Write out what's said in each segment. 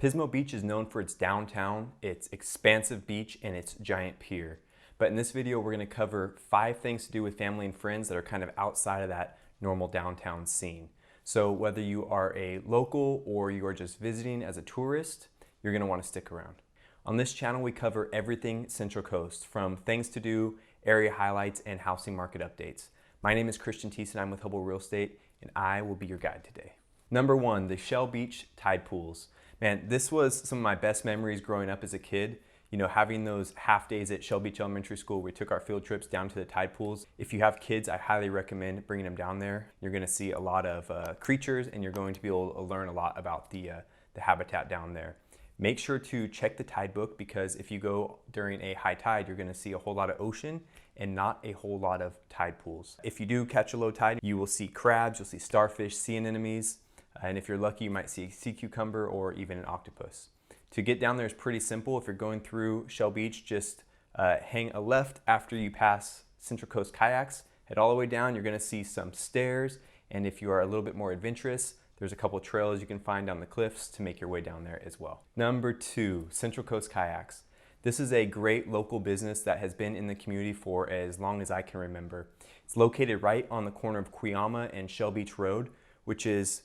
Pismo Beach is known for its downtown, its expansive beach, and its giant pier. But in this video, we're going to cover 5 things to do with family and friends that are kind of outside of that normal downtown scene. So whether you are a local or you are just visiting as a tourist, you're going to want to stick around. On this channel, we cover everything Central Coast, from things to do, area highlights, and housing market updates. My name is Christian Tiessen. I'm with Hubbell Real Estate, and I will be your guide today. Number 1, the Shell Beach tide pools. Man, this was some of my best memories growing up as a kid. You know, having those half days at Shell Beach Elementary School, we took our field trips down to the tide pools. If you have kids, I highly recommend bringing them down there. You're going to see a lot of creatures, and you're going to be able to learn a lot about the habitat down there. Make sure to check the tide book, because if you go during a high tide, you're going to see a whole lot of ocean and not a whole lot of tide pools. If you do catch a low tide, you will see crabs, you'll see starfish, sea anemones, and if you're lucky, you might see a sea cucumber or even an octopus. To get down there is pretty simple. If you're going through Shell Beach, just hang a left after you pass Central Coast Kayaks, head all the way down. You're going to see some stairs, and if you are a little bit more adventurous, there's a couple trails you can find down the cliffs to make your way down there as well. Number 2, Central Coast Kayaks. This is a great local business that has been in the community for as long as I can remember. It's located right on the corner of Kiama and Shell Beach Road, which is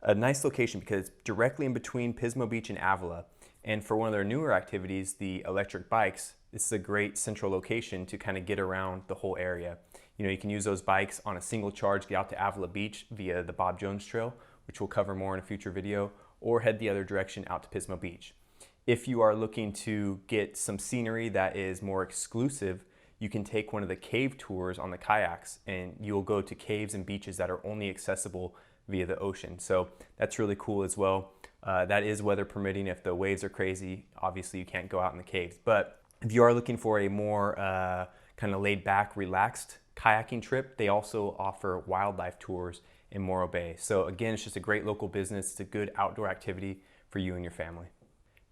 a nice location because it's directly in between Pismo Beach and Avila. And for one of their newer activities, the electric bikes, this is a great central location to kind of get around the whole area. You know, you can use those bikes on a single charge, get out to Avila Beach via the Bob Jones Trail, which we'll cover more in a future video, or head the other direction out to Pismo Beach. If you are looking to get some scenery that is more exclusive, you can take one of the cave tours on the kayaks, and you'll go to caves and beaches that are only accessible via the ocean. So that's really cool as well. That is weather permitting. If the waves are crazy, obviously you can't go out in the caves. But if you are looking for a more kind of laid back, relaxed kayaking trip, they also offer wildlife tours in Morro Bay. So again, it's just a great local business. It's a good outdoor activity for you and your family.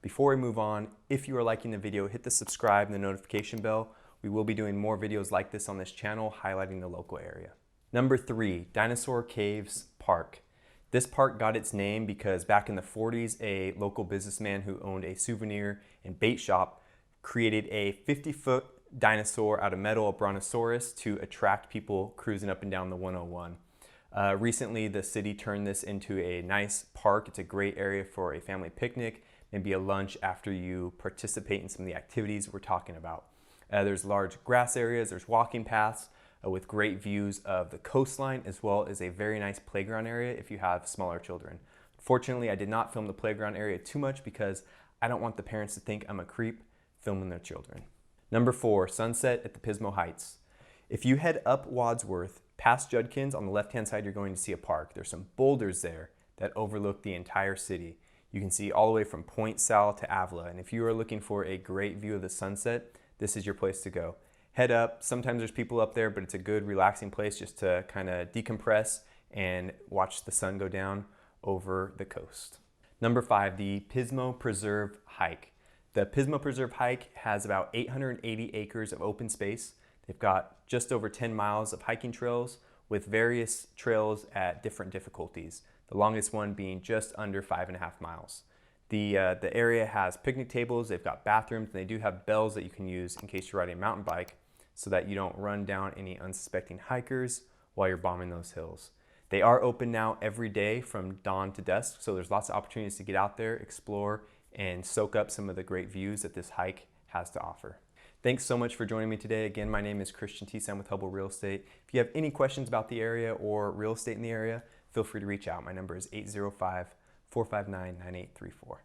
Before we move on, if you are liking the video, hit the subscribe and the notification bell. We will be doing more videos like this on this channel, highlighting the local area. Number 3, Dinosaur Caves Park. This park got its name because back in the 40s, a local businessman who owned a souvenir and bait shop created a 50-foot dinosaur out of metal, a brontosaurus, to attract people cruising up and down the 101. Recently, the city turned this into a nice park. It's a great area for a family picnic, maybe a lunch after you participate in some of the activities we're talking about. There's large grass areas, there's walking paths with great views of the coastline, as well as a very nice playground area if you have smaller children. Fortunately, I did not film the playground area too much because I don't want the parents to think I'm a creep filming their children. Number 4, sunset at the Pismo Heights. If you head up Wadsworth, past Judkins, on the left-hand side, you're going to see a park. There's some boulders there that overlook the entire city. You can see all the way from Point Sal to Avila, and if you are looking for a great view of the sunset, this is your place to go. Head up. Sometimes there's people up there, but it's a good relaxing place just to kind of decompress and watch the sun go down over the coast. Number 5, the Pismo Preserve Hike. The Pismo Preserve Hike has about 880 acres of open space. They've got just over 10 miles of hiking trails with various trails at different difficulties, the longest one being just under 5.5 miles. The area has picnic tables, they've got bathrooms, and they do have bells that you can use in case you're riding a mountain bike so that you don't run down any unsuspecting hikers while you're bombing those hills. They are open now every day from dawn to dusk, so there's lots of opportunities to get out there, explore, and soak up some of the great views that this hike has to offer. Thanks so much for joining me today. Again, my name is Christian Tiessen with Hubbell Real Estate. If you have any questions about the area or real estate in the area, feel free to reach out. My number is 805-459-9834.